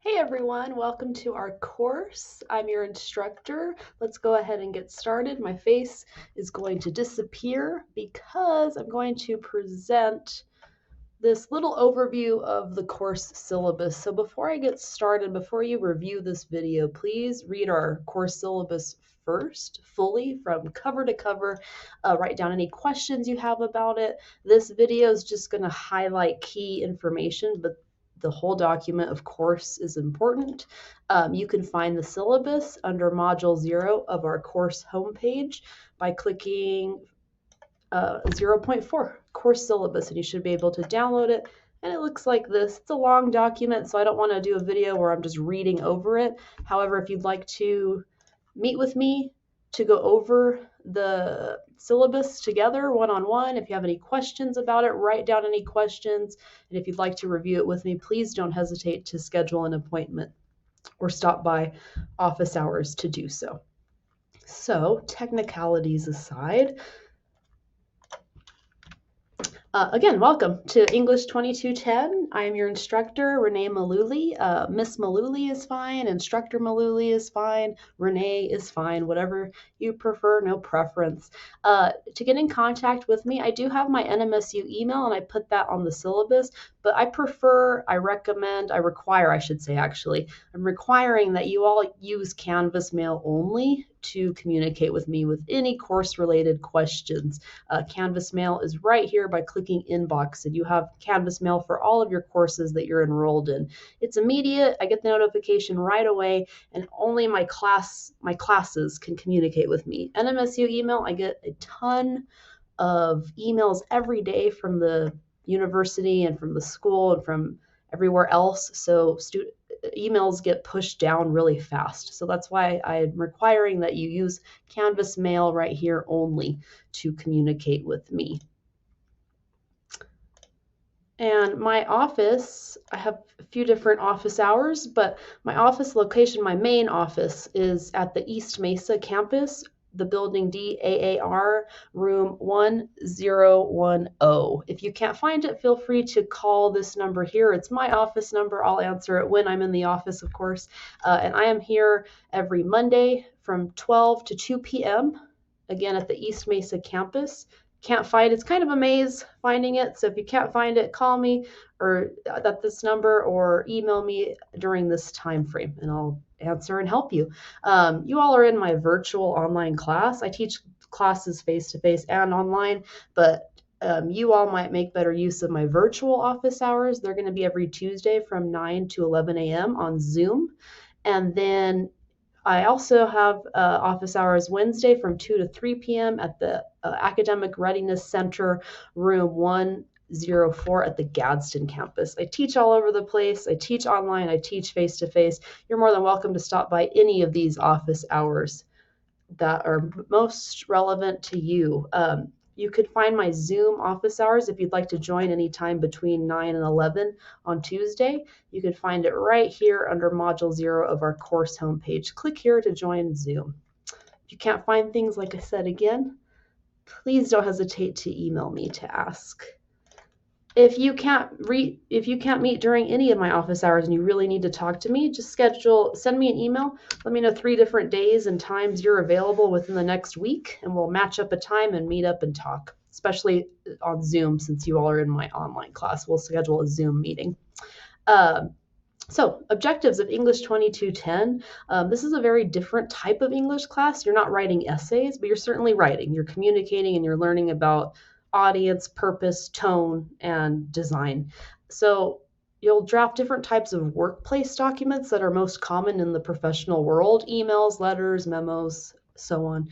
Hey everyone, welcome to our course. I'm your instructor. Let's go ahead and get started. My face is going to disappear because I'm going to present this little overview of the course syllabus. So before I get started, before you review this video, please read our course syllabus first, fully from cover to cover. Write down any questions you have about it. This video is just going to highlight key information, but the whole document, of course, is important. You can find the syllabus under Module 0 of our course homepage by clicking 0.4 course syllabus, and you should be able to download it. And it looks like this. It's a long document, so I don't want to do a video where I'm just reading over it. However, if you'd like to meet with me to go over the syllabus together one-on-one, if you have any questions about it, write down any questions. And if you'd like to review it with me, please don't hesitate to schedule an appointment or stop by office hours to do so. So, technicalities aside, again, welcome to English 2210. I am your instructor, Renee Maluli. Miss Maluli is fine. Instructor Maluli is fine. Renee is fine. Whatever you prefer, no preference. To get in contact with me, I do have my NMSU email, and I put that on the syllabus. But I require, I should say, actually. I'm requiring that you all use Canvas Mail only to communicate with me with any course-related questions. Canvas Mail is right here by clicking Inbox, and you have Canvas Mail for all of your courses that you're enrolled in. It's immediate. I get the notification right away, and only my classes can communicate with me. NMSU email, I get a ton of emails every day from the university and from the school and from everywhere else. So emails get pushed down really fast. So that's why I'm requiring that you use Canvas Mail right here only to communicate with me. And my office, I have a few different office hours, but my office location, my main office, is at the East Mesa campus, the building DAAR, room 1010. If you can't find it, feel free to call this number here. It's my office number. I'll answer it when I'm in the office, of course. And I am here every Monday from 12 to 2 p.m., again at the East Mesa campus. Can't find it's kind of a maze finding it, so if you can't find it, call me or at this number or email me during this time frame, and I'll answer and help you. You all are in my virtual online class. I teach classes face-to-face and online, but you all might make better use of my virtual office hours. They're going to be every Tuesday from 9 to 11 a.m. on Zoom. And then I also have office hours Wednesday from 2 to 3 p.m. at the Academic Readiness Center, room 104 at the Gadsden campus. I teach all over the place. I teach online. I teach face-to-face. You're more than welcome to stop by any of these office hours that are most relevant to you. You could find my Zoom office hours if you'd like to join anytime between 9 and 11 on Tuesday. You can find it right here under Module 0 of our course homepage. Click here to join Zoom. If you can't find things, like I said again, please don't hesitate to email me to ask. If you can't meet during any of my office hours and you really need to talk to me, just send me an email. Let me know 3 different days and times you're available within the next week, and we'll match up a time and meet up and talk, especially on Zoom since you all are in my online class. We'll schedule a Zoom meeting. So, objectives of English 2210. This is a very different type of English class. You're not writing essays, but you're certainly writing. You're communicating and you're learning about audience, purpose, tone, and design. So you'll draft different types of workplace documents that are most common in the professional world: emails, letters, memos, so on.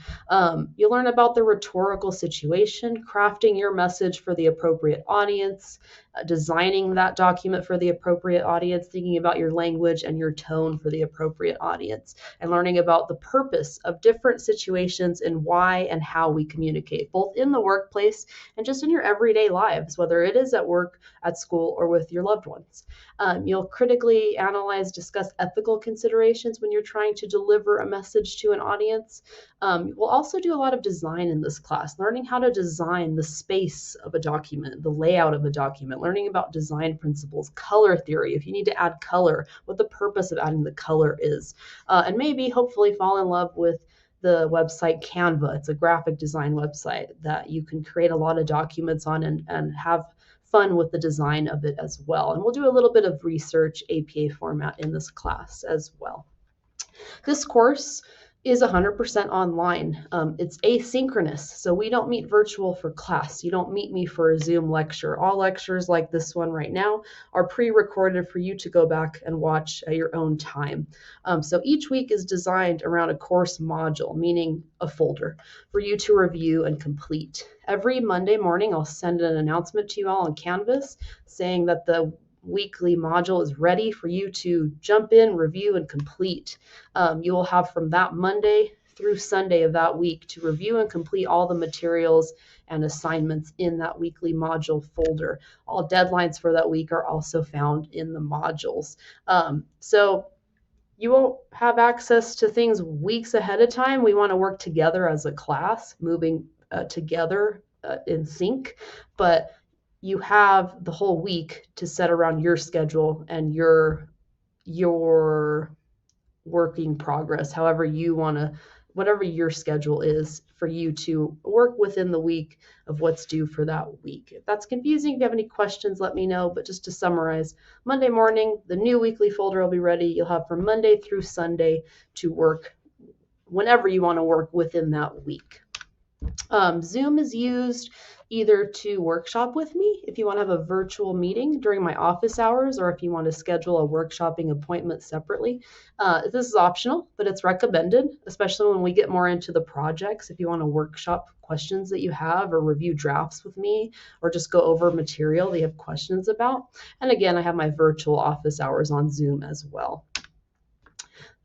You'll learn about the rhetorical situation, crafting your message for the appropriate audience, designing that document for the appropriate audience, thinking about your language and your tone for the appropriate audience, and learning about the purpose of different situations and why and how we communicate, both in the workplace and just in your everyday lives, whether it is at work, at school, or with your loved ones. You'll critically analyze, discuss ethical considerations when you're trying to deliver a message to an audience. We'll also do a lot of design in this class, learning how to design the space of a document, the layout of a document, learning about design principles, color theory, if you need to add color, what the purpose of adding the color is, and maybe hopefully fall in love with the website Canva. It's a graphic design website that you can create a lot of documents on and have fun with the design of it as well. And we'll do a little bit of research APA format in this class as well. This course is 100% online. It's asynchronous, so we don't meet virtual for class. You don't meet me for a Zoom lecture. All lectures like this one right now are pre-recorded for you to go back and watch at your own time. So each week is designed around a course module, meaning a folder, for you to review and complete. Every Monday morning, I'll send an announcement to you all on Canvas saying that the weekly module is ready for you to jump in, review, and complete. You will have from that Monday through Sunday of that week to review and complete all the materials and assignments in that weekly module folder. All deadlines for that week are also found in the modules. So you won't have access to things weeks ahead of time. We want to work together as a class, moving together in sync, but you have the whole week to set around your schedule and your working progress, however you want to, whatever your schedule is for you to work within the week of what's due for that week. If that's confusing, if you have any questions, let me know. But just to summarize, Monday morning, the new weekly folder will be ready. You'll have from Monday through Sunday to work whenever you want to work within that week. Zoom is used either to workshop with me if you want to have a virtual meeting during my office hours, or if you want to schedule a workshopping appointment separately. This is optional, but it's recommended, especially when we get more into the projects. If you want to workshop questions that you have or review drafts with me, or just go over material that you have questions about. And again, I have my virtual office hours on Zoom as well.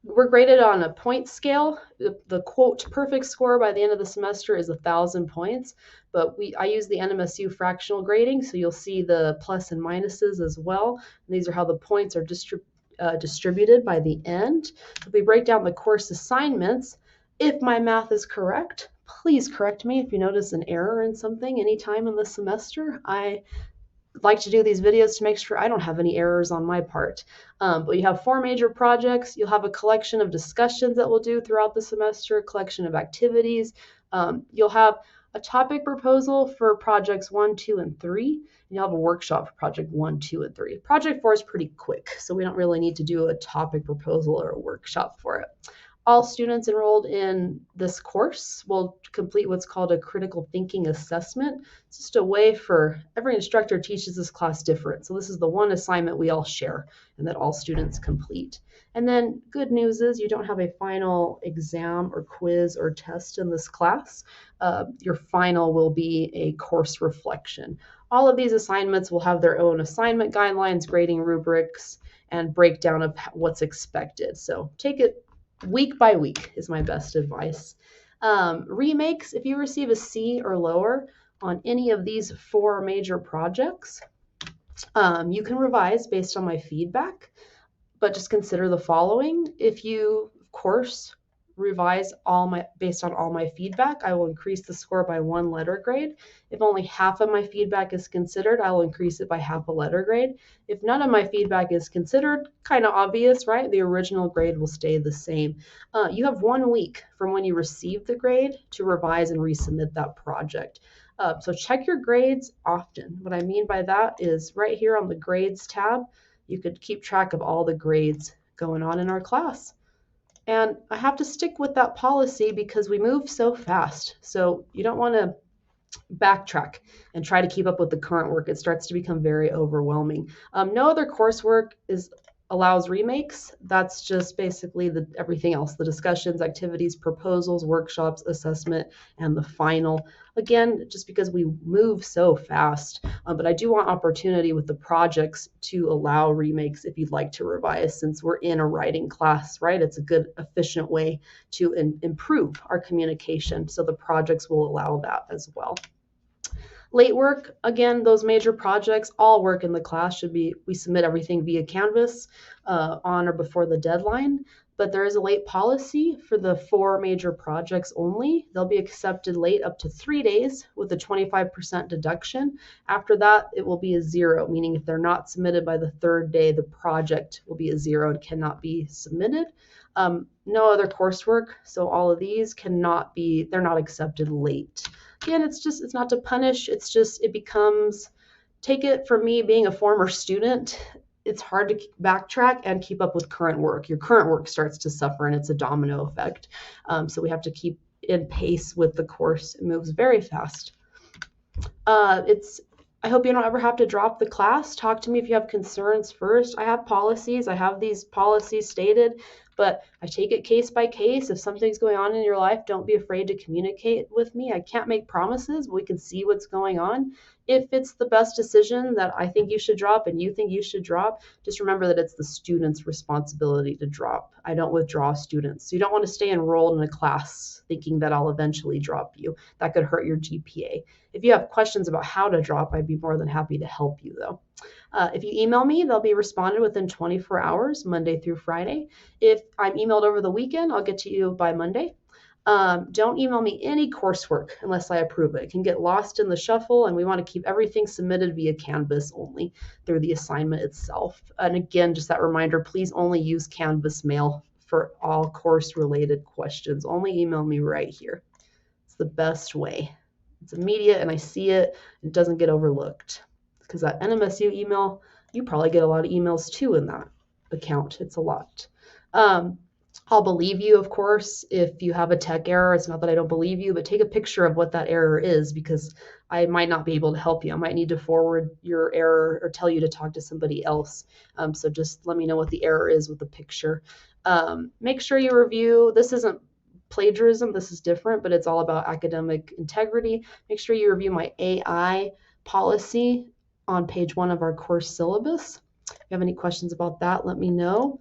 We're graded on a point scale. The quote perfect score by the end of the semester is 1,000 points, but I use the NMSU fractional grading, so you'll see the plus and minuses as well. And these are how the points are distributed by the end. If we break down the course assignments, if my math is correct, please correct me if you notice an error in something anytime in the semester. I like to do these videos to make sure I don't have any errors on my part. But you have 4 major projects. You'll have a collection of discussions that we'll do throughout the semester, a collection of activities. You'll have a topic proposal for projects 1, 2, and 3. And you'll have a workshop for project 1, 2, and 3. Project 4 is pretty quick, so we don't really need to do a topic proposal or a workshop for it. All students enrolled in this course will complete what's called a critical thinking assessment. It's just a way for every instructor teaches this class different. So this is the one assignment we all share and that all students complete. And then good news is you don't have a final exam or quiz or test in this class. Your final will be a course reflection. All of these assignments will have their own assignment guidelines, grading rubrics, and breakdown of what's expected. So take it week by week is my best advice. Remakes, if you receive a C or lower on any of these 4 major projects, you can revise based on my feedback, but just consider the following. If you, of course, revise based on all my feedback, I will increase the score by 1 letter grade. If only half of my feedback is considered, I will increase it by half a letter grade. If none of my feedback is considered, kind of obvious, right? The original grade will stay the same. You have 1 week from when you receive the grade to revise and resubmit that project. So check your grades often. What I mean by that is right here on the grades tab, you could keep track of all the grades going on in our class. And I have to stick with that policy because we move so fast. So you don't want to backtrack and try to keep up with the current work. It starts to become very overwhelming. No other coursework allows remakes. That's just basically everything else, the discussions, activities, proposals, workshops, assessment, and the final. Again, just because we move so fast, but I do want opportunity with the projects to allow remakes if you'd like to revise, since we're in a writing class, right? It's a good, efficient way to improve our communication. So the projects will allow that as well. Late work, again, those major projects, all work in the class we submit everything via Canvas on or before the deadline. But there is a late policy for the 4 major projects only. They'll be accepted late up to 3 days with a 25% deduction. After that, it will be a zero, meaning if they're not submitted by the 3rd day, the project will be a zero and cannot be submitted. No other coursework, so all of these they're not accepted late. Again, it's not to punish, it becomes, take it from me being a former student, it's hard to backtrack and keep up with current work. Your current work starts to suffer and it's a domino effect. So we have to keep in pace with the course. It moves very fast. I hope you don't ever have to drop the class. Talk to me if you have concerns first. I have policies. I have these policies stated, but I take it case by case. If something's going on in your life, don't be afraid to communicate with me. I can't make promises, but we can see what's going on. If it's the best decision that I think you should drop and you think you should drop, just remember that it's the student's responsibility to drop. I don't withdraw students. So you don't want to stay enrolled in a class thinking that I'll eventually drop you. That could hurt your GPA. If you have questions about how to drop, I'd be more than happy to help you though. If you email me, they'll be responded within 24 hours, Monday through Friday. If I'm emailed over the weekend, I'll get to you by Monday. Don't email me any coursework unless I approve it. It can get lost in the shuffle, and we want to keep everything submitted via Canvas only through the assignment itself. And again, just that reminder, please only use Canvas mail for all course-related questions. Only email me right here. It's the best way. It's immediate, and I see it. It doesn't get overlooked. Because that NMSU email, you probably get a lot of emails too in that account. It's a lot. I'll believe you, of course, if you have a tech error. It's not that I don't believe you, but take a picture of what that error is, because I might not be able to help you. I might need to forward your error or tell you to talk to somebody else. So just let me know what the error is with the picture. Make sure you review. This isn't plagiarism. This is different, but it's all about academic integrity. Make sure you review my AI policy on page 1 of our course syllabus. If you have any questions about that, let me know.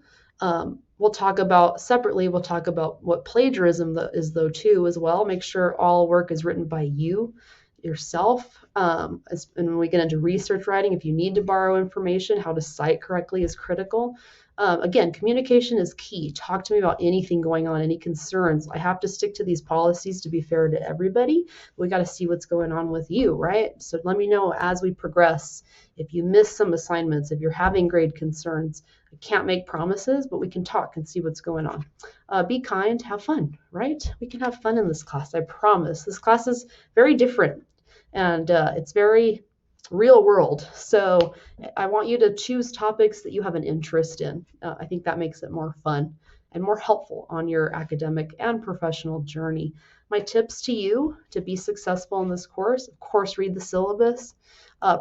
We'll talk about what plagiarism is though too as well. Make sure all work is written by you yourself. And when we get into research writing, if you need to borrow information, how to cite correctly is critical. Again, communication is key. Talk to me about anything going on, any concerns. I have to stick to these policies to be fair to everybody. We got to see what's going on with you, right? So let me know as we progress. If you miss some assignments, if you're having grade concerns, I can't make promises, but we can talk and see what's going on. Be kind, have fun, right? We can have fun in this class, I promise. This class is very different, and it's very real world. So I want you to choose topics that you have an interest in. I think that makes it more fun and more helpful on your academic and professional journey. My tips to you to be successful in this course, of course, read the syllabus,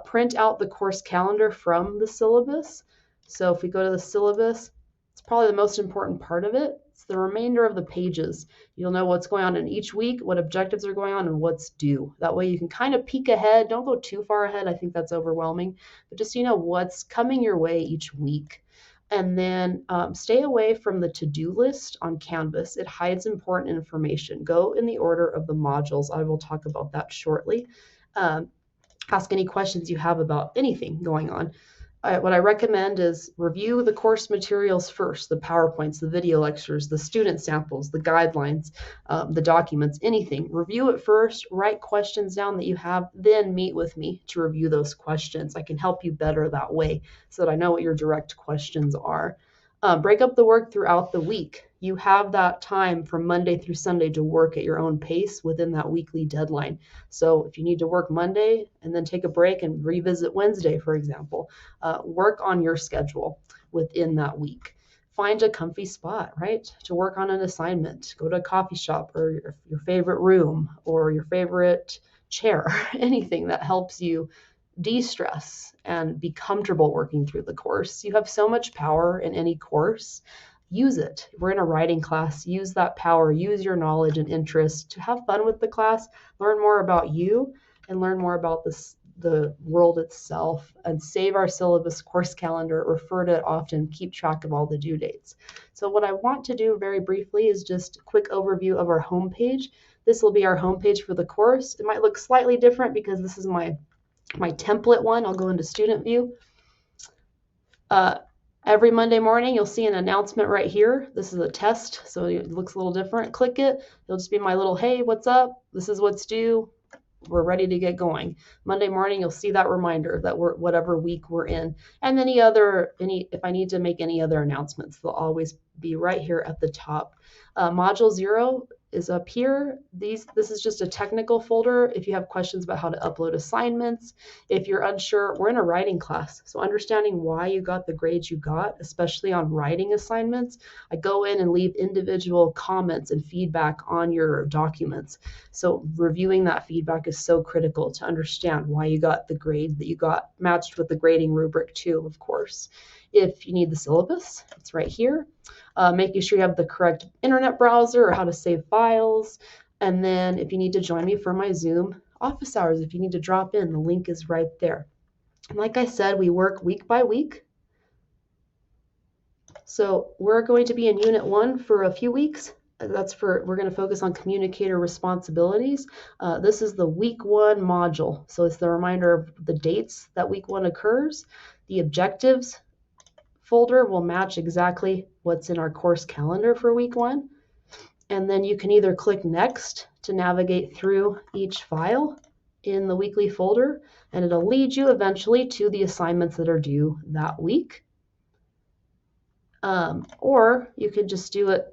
print out the course calendar from the syllabus. So if we go to the syllabus, it's probably the most important part of it. It's the remainder of the pages. You'll know what's going on in each week, what objectives are going on, and what's due. That way you can kind of peek ahead. Don't go too far ahead. I think that's overwhelming. But just so you know what's coming your way each week. And then stay away from the to-do list on Canvas. It hides important information. Go in the order of the modules. I will talk about that shortly. Ask any questions you have about anything going on. What I recommend is review the course materials first, the PowerPoints, the video lectures, the student samples, the guidelines, the documents, anything. Review it first, write questions down that you have, then meet with me to review those questions. I can help you better that way so that I know what your direct questions are. Break up the work throughout the week. You have that time from Monday through Sunday to work at your own pace within that weekly deadline. So if you need to work Monday and then take a break and revisit Wednesday, for example, work on your schedule within that week. Find a comfy spot, right, to work on an assignment. Go to a coffee shop or your favorite room or your favorite chair, anything that helps you de-stress and be comfortable working through the course. You have so much power in any course. Use it. We're in a writing class. Use that power. Use your knowledge and interest to have fun with the class, learn more about you, and learn more about the world itself, and save our syllabus course calendar, refer to it often, keep track of all the due dates. So what I want to do very briefly is just a quick overview of our homepage. This will be our homepage for the course. It might look slightly different because this is my template one. I'll go into student view. Every Monday morning, you'll see an announcement right here. This is a test, so it looks a little different. Click it. It'll just be my little, hey, what's up? This is what's due. We're ready to get going. Monday morning, you'll see that reminder that we're whatever week we're in. And any if I need to make any other announcements, they'll always be right here at the top. Module 0 is up here. This is just a technical folder. If you have questions about how to upload assignments, if you're unsure, we're in a writing class. So understanding why you got the grades you got, especially on writing assignments, I go in and leave individual comments and feedback on your documents. So reviewing that feedback is so critical to understand why you got the grade that you got, matched with the grading rubric too, of course. If you need the syllabus, it's right here. Making sure you have the correct internet browser or how to save files. And then if you need to join me for my Zoom office hours, if you need to drop in, the link is right there. And like I said, we work week by week. So we're going to be in Unit 1 for a few weeks. We're going to focus on communicator responsibilities. This is the week 1 module. So it's the reminder of the dates that week 1 occurs. The objectives folder will match exactly what's in our course calendar for week 1. And then you can either click next to navigate through each file in the weekly folder, and it'll lead you eventually to the assignments that are due that week. Or you could just do it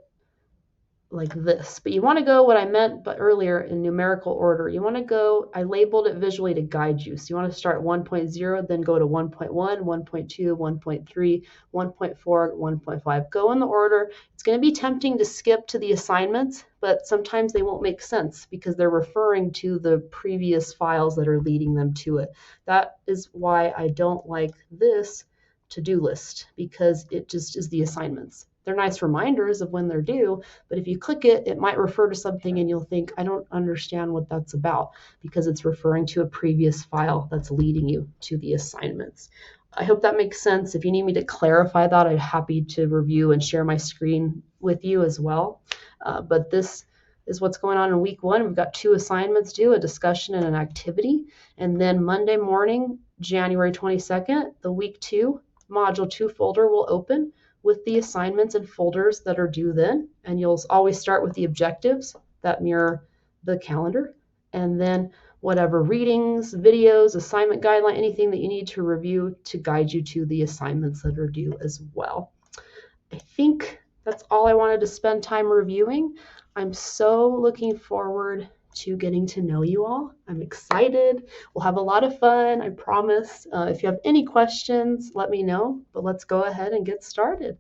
like this, but you want to go what I meant but earlier in numerical order. You want to go, I labeled it visually to guide you. So you want to start 1.0, then go to 1.1, 1.2, 1.3, 1.4, 1.5. Go in the order. It's going to be tempting to skip to the assignments, but sometimes they won't make sense because they're referring to the previous files that are leading them to it. That is why I don't like this to-do list, because it just is the assignments. They're nice reminders of when they're due, but if you click it, it might refer to something and you'll think, I don't understand what that's about, because it's referring to a previous file that's leading you to the assignments. I hope that makes sense. If you need me to clarify that, I'm happy to review and share my screen with you as well. But this is what's going on in week 1. We've got 2 assignments due, a discussion and an activity. And then Monday morning, January 22nd, the week 2 module 2 folder will open with the assignments and folders that are due then. And you'll always start with the objectives that mirror the calendar. And then whatever readings, videos, assignment guideline, anything that you need to review to guide you to the assignments that are due as well. I think that's all I wanted to spend time reviewing. I'm so looking forward to getting to know you all. I'm excited. We'll have a lot of fun, I promise. If you have any questions, let me know, but let's go ahead and get started.